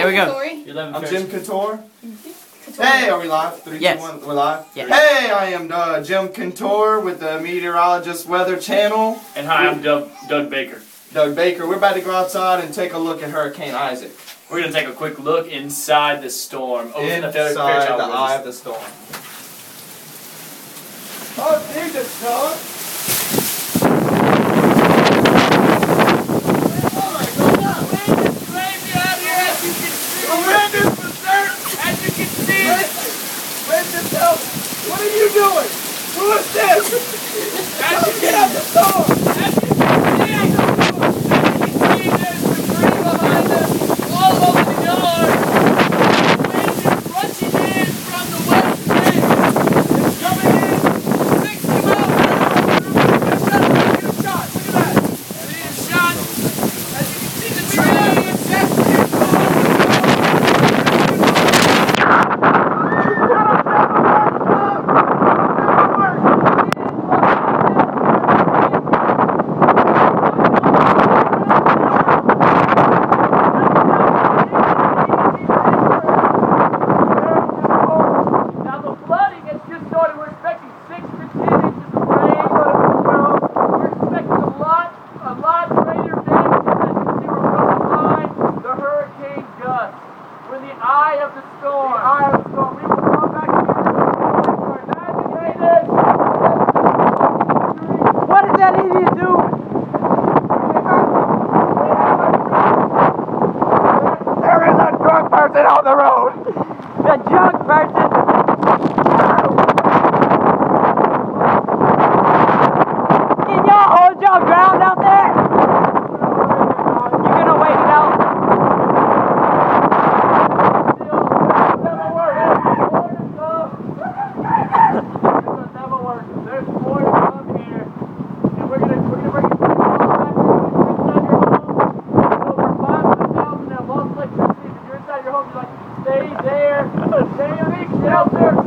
we go. I'm Jim Couture. Hey, are we live? 3, Yes. 2, 1. We're live? Yes. Hey, I am Jim Couture with the Meteorologist Weather Channel. And hi, I'm Doug Baker. Doug Baker. We're about to go outside and take a look at Hurricane Isaac. We're going to take a quick look inside the storm. Inside the eye of the storm. Oh, Jesus, Doug. What are you doing? Who is this? Get out the storm! As you can see, there's debris behind us all over the yard. The wind is rushing in from the west wind. It's coming in 60 miles an hour. Get a shot. Look at that. See a shot. As you can see, the tree is desperately on the road. The junk person. Can y'all hold y'all ground out there? You gonna wait it out? never work. There's more to come here, and we're gonna bring it all back to over 500,000 have lost electricity. If you're inside your home, you're like, stay there, stay in the shelter.